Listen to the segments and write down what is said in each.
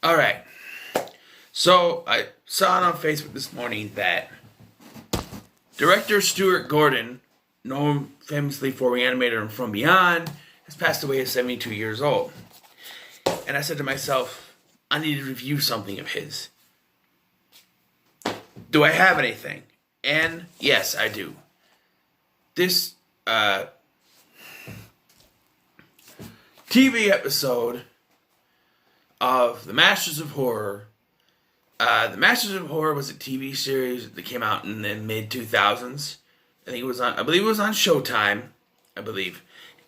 All right. So I saw it on Facebook this morning that director Stuart Gordon, known famously for Reanimator and From Beyond, has passed away at 72 years old. And I said to myself, I need to review something of his. Do I have anything? And yes, I do. This TV episode of The Masters of Horror. The Masters of Horror was a TV series that came out in the mid 2000s. I believe it was on Showtime. I believe,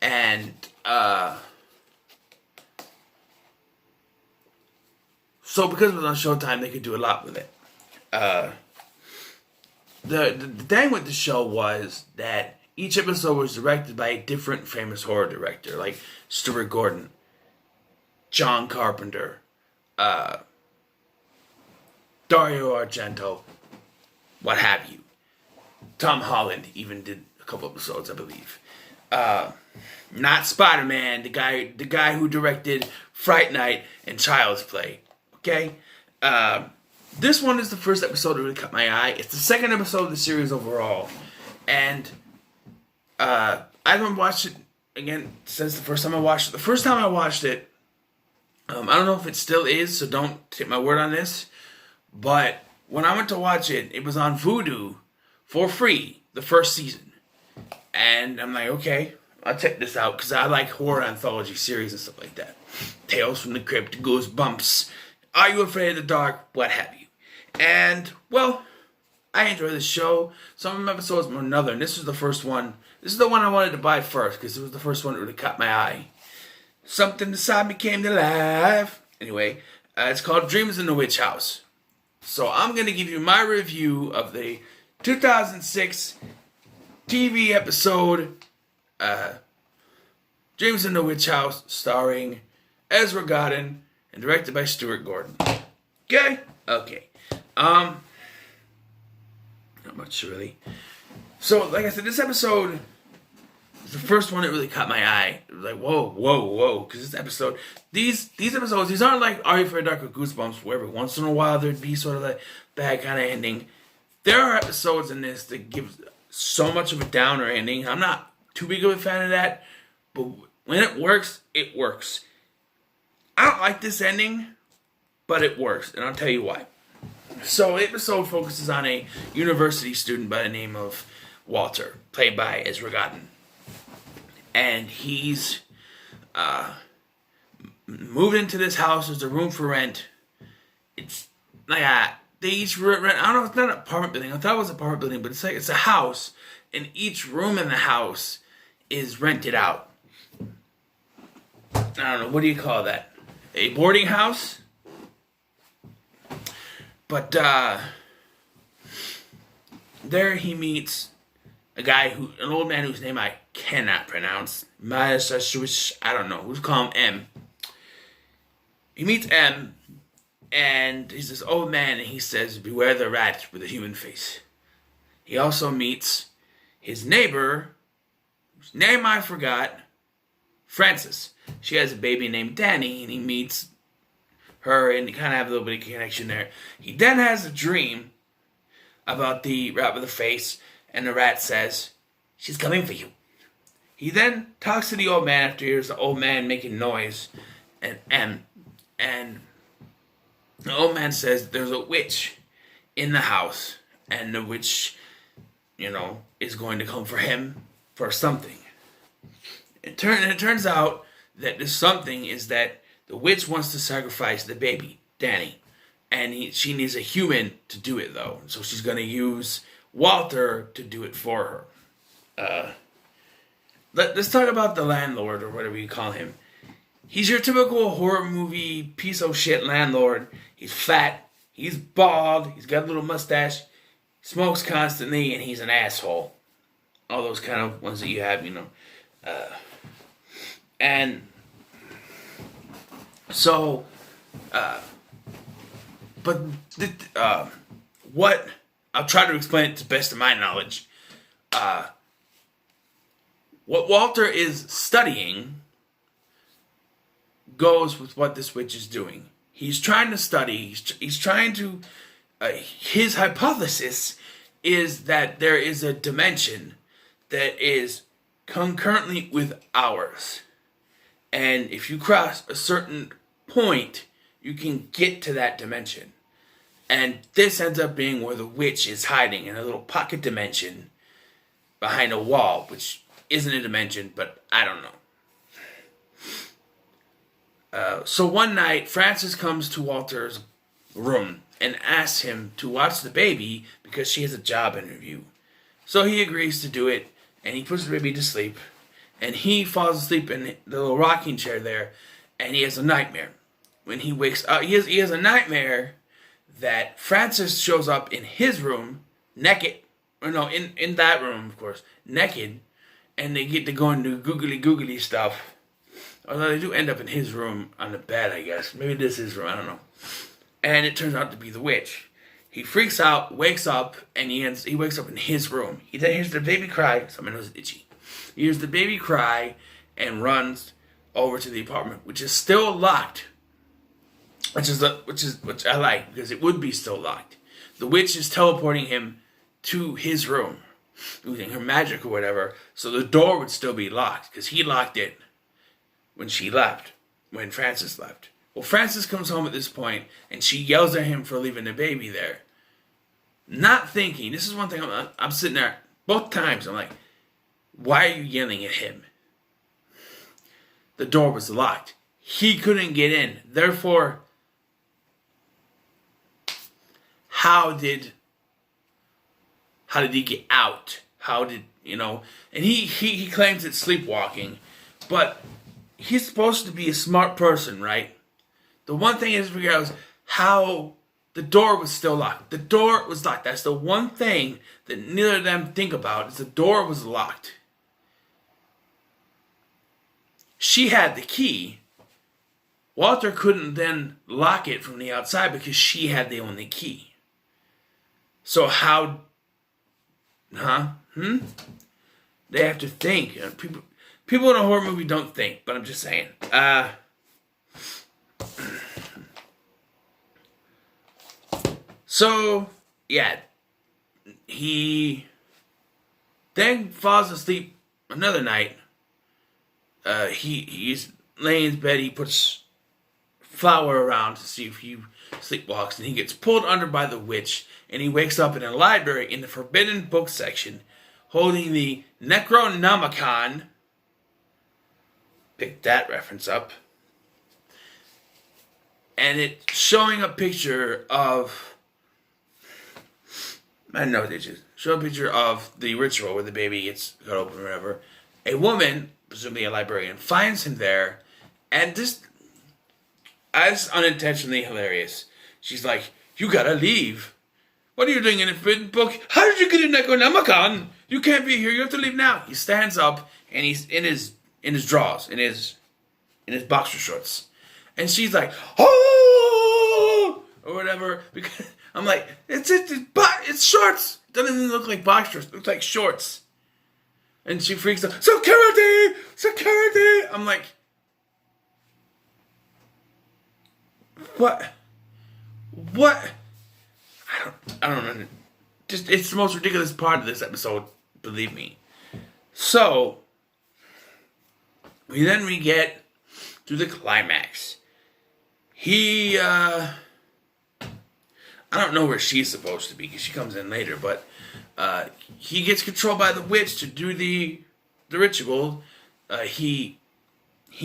and so because it was on Showtime, they could do a lot with it. The thing with the show was that each episode was directed by a different famous horror director, like Stuart Gordon, John Carpenter, Dario Argento, what have you. Tom Holland even did a couple episodes, I believe. Not Spider-Man, the guy who directed Fright Night and Child's Play. Okay? This one is the first episode that really caught my eye. It's the second episode of the series overall. And I haven't watched it again since the first time I watched it. The first time I watched it, I don't know if it still is, so don't take my word on this. But when I went to watch it, it was on Vudu for free, the first season. And I'm like, okay, I'll check this out, because I like horror anthology series and stuff like that. Tales from the Crypt, Goosebumps, Are You Afraid of the Dark, what have you. And, well, I enjoy the show. Some episodes more than other, and this was the first one. This is the one I wanted to buy first, because it was the first one that really caught my eye. Something inside me came to life. Anyway, it's called Dreams in the Witch House. So I'm going to give you my review of the 2006 TV episode Dreams in the Witch House, starring Ezra Godden and directed by Stuart Gordon. Okay? Okay. Not much really. So, like I said, this episode was the first one that really caught my eye. It was like, whoa. Because this episode, these episodes, these aren't like Are You Afraid of Dark or Goosebumps, where every once in a while there'd be sort of like bad kind of ending. There are episodes in this that give so much of a downer ending. I'm not too big of a fan of that, but when it works, it works. I don't like this ending, but it works, and I'll tell you why. So the episode focuses on a university student by the name of Walter, played by Ezra Godden. And he's moved into this house. There's a room for rent. It's like they each rent. I don't know. It's not an apartment building. I thought it was an apartment building, but it's a house, and each room in the house is rented out. I don't know. What do you call that? A boarding house. But there he meets an old man whose name I cannot pronounce. I don't know. We'll call him M. He meets M, and he's this old man, and he says, "Beware the rat with a human face." He also meets his neighbor, whose name I forgot, Frances. She has a baby named Danny, and he meets her, and you kind of have a little bit of connection there. He then has a dream about the rat with a face, and the rat says, "She's coming for you." He then talks to the old man after he hears the old man making noise, and the old man says there's a witch in the house, and the witch, is going to come for him for something. It turns out that this something is that the witch wants to sacrifice the baby, Danny, and she needs a human to do it, though. So she's going to use Walter to do it for her. Let's talk about the landlord, or whatever you call him. He's your typical horror movie piece of shit landlord. He's fat, he's bald, he's got a little mustache, smokes constantly, and he's an asshole. All those kind of ones that you have, what I'll try to explain it to the best of my knowledge. What Walter is studying goes with what this witch is doing. He's trying to study. He's trying to. His hypothesis is that there is a dimension that is concurrently with ours. And if you cross a certain point, you can get to that dimension. And this ends up being where the witch is hiding, in a little pocket dimension behind a wall, which isn't a dimension, but I don't know. So one night, Frances comes to Walter's room and asks him to watch the baby because she has a job interview. So he agrees to do it, and he puts the baby to sleep. And he falls asleep in the little rocking chair there, and he has a nightmare. When he wakes up, he has a nightmare that Frances shows up in his room, naked. Or no, in that room, of course, naked. And they get to go and do googly stuff. Although they do end up in his room on the bed, I guess. Maybe this is his room, I don't know. And it turns out to be the witch. He freaks out, wakes up, and he wakes up in his room. He then hears the baby cry. Something was itchy. He hears the baby cry and runs over to the apartment, which is still locked. Which I like, because it would be still locked. The witch is teleporting him to his room, using her magic or whatever, so the door would still be locked, because he locked it when Frances left. Well, Frances comes home at this point, and she yells at him for leaving the baby there. Not thinking, this is one thing, I'm sitting there, both times, I'm like, why are you yelling at him? The door was locked. He couldn't get in. Therefore, how did he get out? And he claims it's sleepwalking, but he's supposed to be a smart person, right? The one thing is figure out is how the door was still locked. The door was locked. That's the one thing that neither of them think about, is the door was locked. She had the key. Walter couldn't then lock it from the outside because she had the only key. So how... They have to think. People in a horror movie don't think, but I'm just saying. So, yeah. He then falls asleep another night. He's laying in his bed. He puts flour around to see if he sleepwalks, and he gets pulled under by the witch, and he wakes up in a library in the forbidden book section, holding the Necronomicon. Pick that reference up. And it's showing a picture of... I know they just show a picture of the ritual where the baby gets cut open or whatever. A woman, presumably a librarian, finds him there, and just as unintentionally hilarious. She's like, "You gotta leave. What are you doing in a forbidden book? How did you get in Necronomicon? You can't be here. You have to leave now." He stands up and he's in his drawers, in his boxer shorts, and she's like, "Oh!" or whatever. Because I'm like, it's shorts. It doesn't even look like boxers. It looks like shorts. And she freaks out. Security! Security! I'm like, what? I don't know. Just, it's the most ridiculous part of this episode, believe me. So, we get to the climax. I don't know where she's supposed to be because she comes in later, but he gets controlled by the witch to do the ritual. He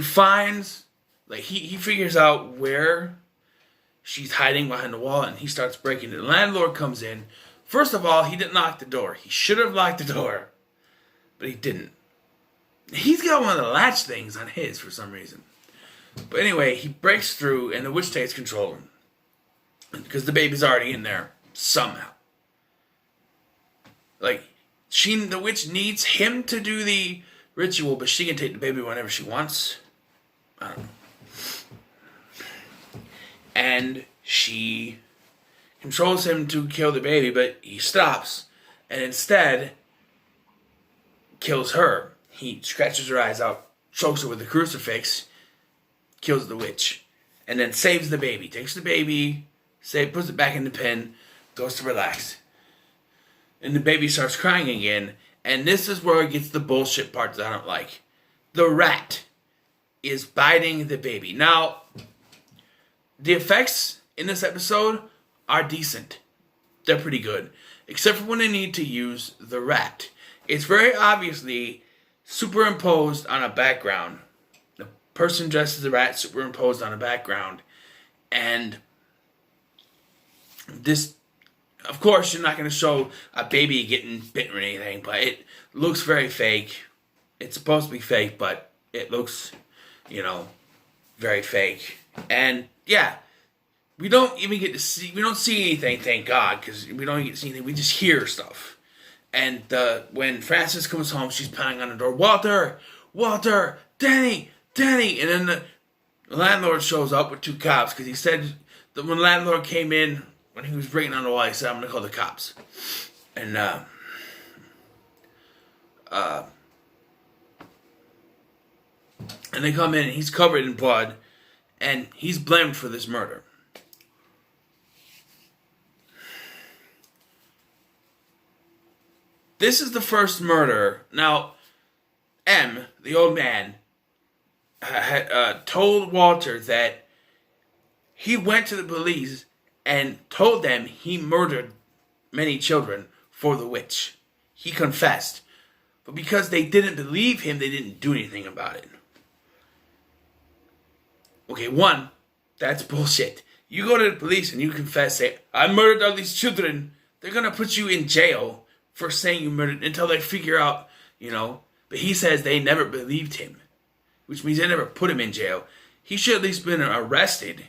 finds, he figures out where she's hiding behind the wall, and he starts breaking it. The landlord comes in. First of all, he didn't lock the door. He should have locked the door, but he didn't. He's got one of the latch things on his for some reason. But anyway, he breaks through, and the witch takes control of him. Because the baby's already in there, somehow. The witch needs him to do the ritual, but she can take the baby whenever she wants. I don't know. And she controls him to kill the baby, but he stops, and instead kills her. He scratches her eyes out, chokes her with a crucifix, kills the witch. and then saves the baby. Takes the baby, puts it back in the pen, goes to relax. And the baby starts crying again. And this is where it gets the bullshit part that I don't like. The rat is biting the baby. Now, the effects in this episode are decent. They're pretty good. Except for when they need to use the rat. It's very obviously superimposed on a background. The person dressed as a rat superimposed on a background. And this, of course, you're not going to show a baby getting bitten or anything, but it looks very fake. It's supposed to be fake, but it looks, very fake. And yeah, we don't see anything, thank God, because we don't get to see anything. We just hear stuff. And when Frances comes home, she's pounding on the door, Walter, Danny. And then the landlord shows up with 2 cops, because he said that when the landlord came in, when he was breaking on the wall, he said, I'm going to call the cops. And they come in, and he's covered in blood, and he's blamed for this murder. This is the first murder. Now, M, the old man, had told Walter that he went to the police and told them he murdered many children for the witch. He confessed. But because they didn't believe him, they didn't do anything about it. Okay, 1, that's bullshit. You go to the police and you confess, say, I murdered all these children. They're going to put you in jail for saying you murdered until they figure out, But he says they never believed him, which means they never put him in jail. He should at least been arrested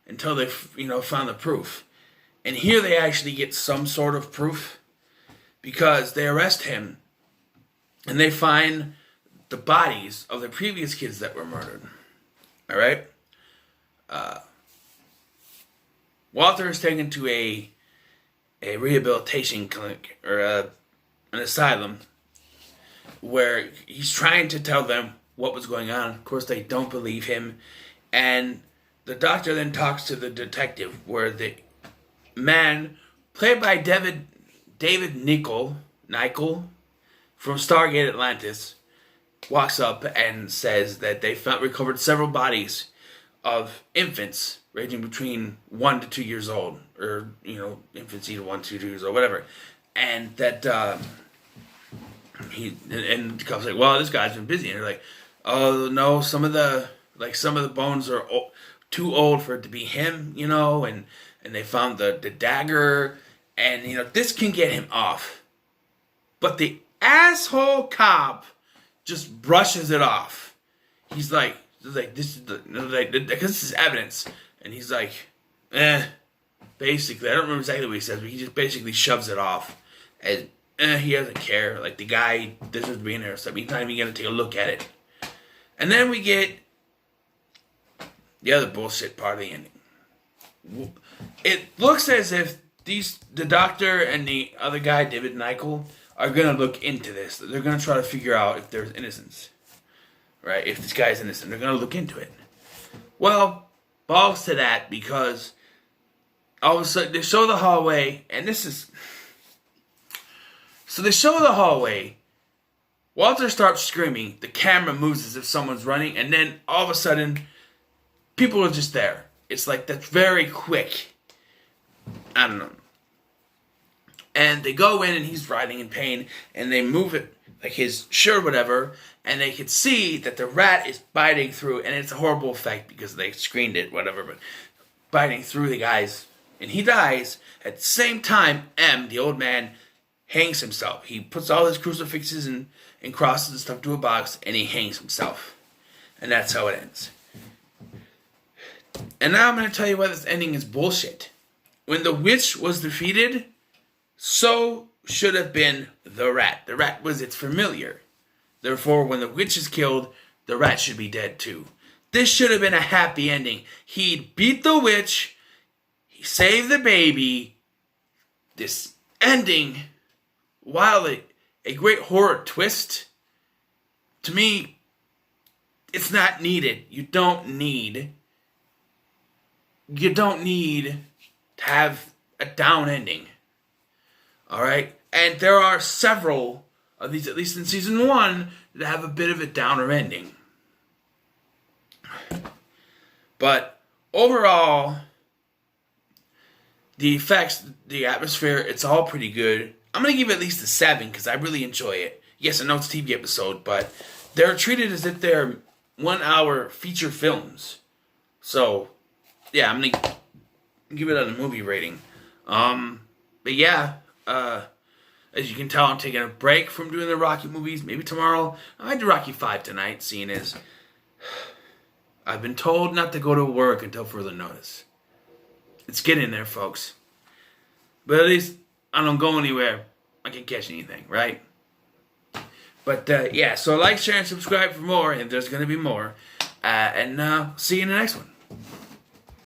until they, found the proof. And here they actually get some sort of proof because they arrest him and they find the bodies of the previous kids that were murdered. All right? Walter is taken to a rehabilitation clinic or an asylum where he's trying to tell them what was going on. Of course, they don't believe him. And the doctor then talks to the detective where the man, played by David Nichol from Stargate Atlantis, walks up and says that they recovered several bodies of infants ranging between 1 to 2 years old, or infancy to 1 to 2 years old, whatever, and that and the cop's like, well, this guy's been busy, and they're like, oh no, some of the bones are too old for it to be him, and they found the dagger, and this can get him off, but the asshole cop just brushes it off. He's like, this is because this is evidence. And he's like, basically, I don't remember exactly what he says, but he just basically shoves it off. As, he doesn't care. Like, the guy deserves to be in there, so he's not even going to take a look at it. And then we get the other bullshit part of the ending. It looks as if the doctor and the other guy, David Nichol, are going to look into this. They're going to try to figure out if there's innocence. Right? If this guy's innocent, they're going to look into it. Well, balls to that, because all of a sudden they show the hallway, and this is... So they show the hallway, Walter starts screaming, the camera moves as if someone's running, and then all of a sudden, people are just there. It's like, that's very quick. I don't know. And they go in, and he's writhing in pain, and they move it, like his shirt or whatever, and they can see that the rat is biting through, and it's a horrible effect because they screened it, whatever, but biting through the guys, and he dies. At the same time, M, the old man, hangs himself. He puts all his crucifixes and crosses and stuff to a box, and he hangs himself. And that's how it ends. And now I'm going to tell you why this ending is bullshit. When the witch was defeated, so should have been the rat. The rat was its familiar. Therefore, when the witch is killed, the rat should be dead too. This should have been a happy ending. He beat the witch. He saved the baby. This ending, while a great horror twist, to me, it's not needed. You don't need you don't need to have a down ending. Alright? And there are several of these, at least in season 1, that have a bit of a downer ending. But overall, the effects, the atmosphere, it's all pretty good. I'm going to give it at least a 7 because I really enjoy it. Yes, I know it's a TV episode, but they're treated as if they're 1-hour feature films. So, yeah, I'm going to give it a movie rating. But yeah, as you can tell, I'm taking a break from doing the Rocky movies. Maybe tomorrow. I might do Rocky 5 tonight, seeing as I've been told not to go to work until further notice. It's getting there, folks. But at least I don't go anywhere. I can catch anything, right? But yeah, so like, share, and subscribe for more, and there's going to be more. And see you in the next one.